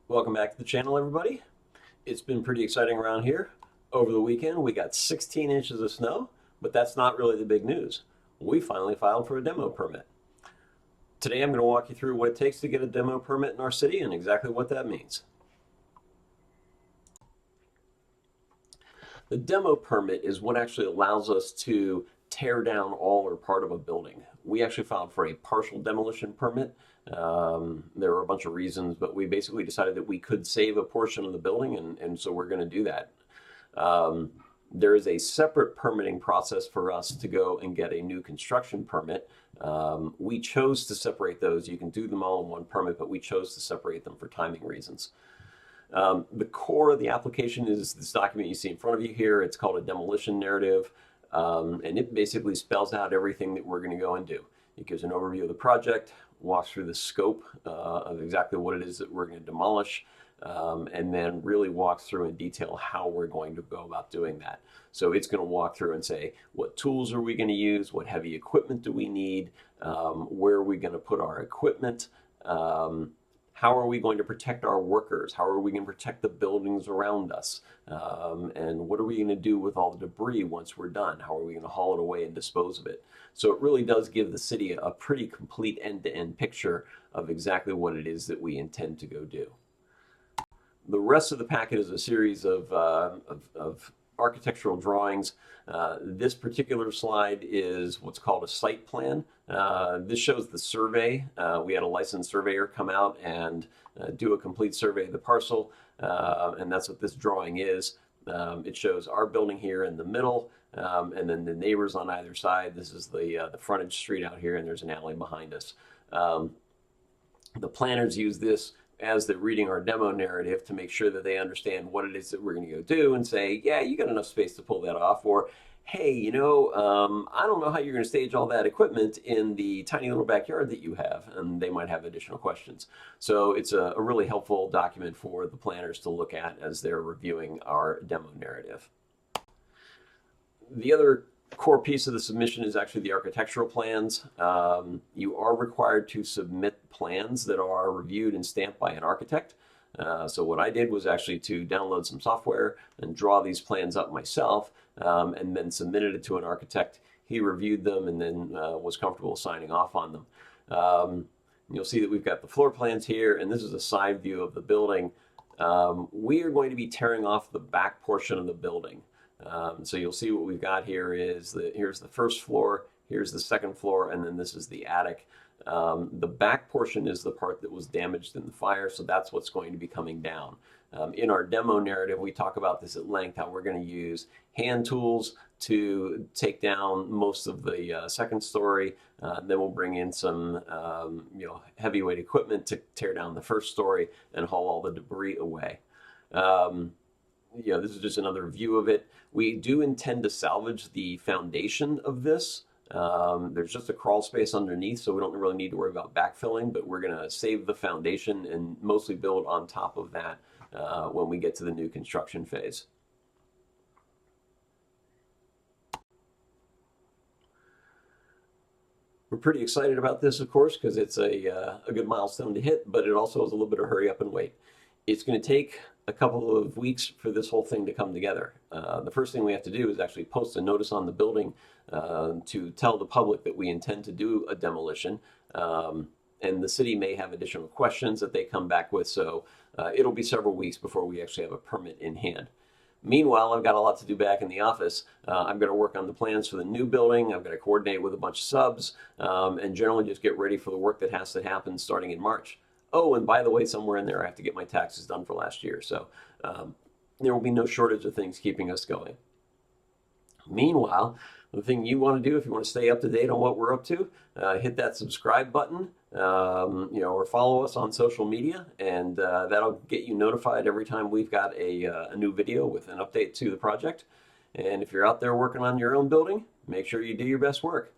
Welcome back to the channel, everybody. It's been pretty exciting around here. Over the weekend, we got 16 inches of snow, but that's not really the big news. We finally filed for a demo permit. Today, I'm going to walk you through what it takes to get a demo permit in our city and exactly what that means. The demo permit is what actually allows us to tear down all or part of a building. We actually filed for a partial demolition permit. There were a bunch of reasons, but we basically decided that we could save a portion of the building, and so we're going to do that. There is a separate permitting process for us to go and get a new construction permit. We chose to separate those. You can do them all in one permit, but we chose to separate them for timing reasons. The core of the application is this document you see in front of you here. It's called a demolition narrative, and it basically spells out everything that we're going to go and do. It gives an overview of the project, walks through the scope of exactly what it is that we're going to demolish, and then really walks through in detail how we're going to go about doing that. So it's going to walk through and say, what tools are we going to use? What heavy equipment do we need? Where are we going to put our equipment? How are we going to protect our workers? How are we going to protect the buildings around us? And what are we going to do with all the debris once we're done? How are we going to haul it away and dispose of it? So it really does give the city a pretty complete end-to-end picture of exactly what it is that we intend to go do. The rest of the packet is a series of architectural drawings. This particular slide is what's called a site plan. This shows the survey. We had a licensed surveyor come out and do a complete survey of the parcel, and that's what this drawing is. It shows our building here in the middle, and then the neighbors on either side. This is the frontage street out here, and there's an alley behind us. The planners use this as they're reading our demo narrative to make sure that they understand what it is that we're going to go do and say, yeah, you got enough space to pull that off, or hey, I don't know how you're going to stage all that equipment in the tiny little backyard that you have, and they might have additional questions. So it's a really helpful document for the planners to look at as they're reviewing our demo narrative. The other core piece of the submission is actually the architectural plans. You are required to submit plans that are reviewed and stamped by an architect. So what I did was actually to download some software and draw these plans up myself, and then submitted it to an architect. He reviewed them and then was comfortable signing off on them. You'll see that we've got the floor plans here, and this is a side view of the building. We are going to be tearing off the back portion of the building. So you'll see what we've got here is here's the first floor, here's the second floor, and then this is the attic. The back portion is the part that was damaged in the fire, so that's what's going to be coming down. In our demo narrative, we talk about this at length, how we're going to use hand tools to take down most of the second story. Then we'll bring in some heavyweight equipment to tear down the first story and haul all the debris away. This is just another view of it. We do intend to salvage the foundation of this. There's just a crawl space underneath, so we don't really need to worry about backfilling, but we're going to save the foundation and mostly build on top of that when we get to the new construction phase. We're pretty excited about this, of course, because it's a good milestone to hit, but it also is a little bit of hurry up and wait. It's going to take a couple of weeks for this whole thing to come together. The first thing we have to do is actually post a notice on the building to tell the public that we intend to do a demolition. And the city may have additional questions that they come back with, so it'll be several weeks before we actually have a permit in hand. Meanwhile, I've got a lot to do back in the office. I'm going to work on the plans for the new building. I'm going to coordinate with a bunch of subs and generally just get ready for the work that has to happen starting in March. Oh, and by the way, somewhere in there, I have to get my taxes done for last year. So there will be no shortage of things keeping us going. Meanwhile, the thing you want to do if you want to stay up to date on what we're up to, hit that subscribe button, or follow us on social media, and that'll get you notified every time we've got a new video with an update to the project. And if you're out there working on your own building, make sure you do your best work.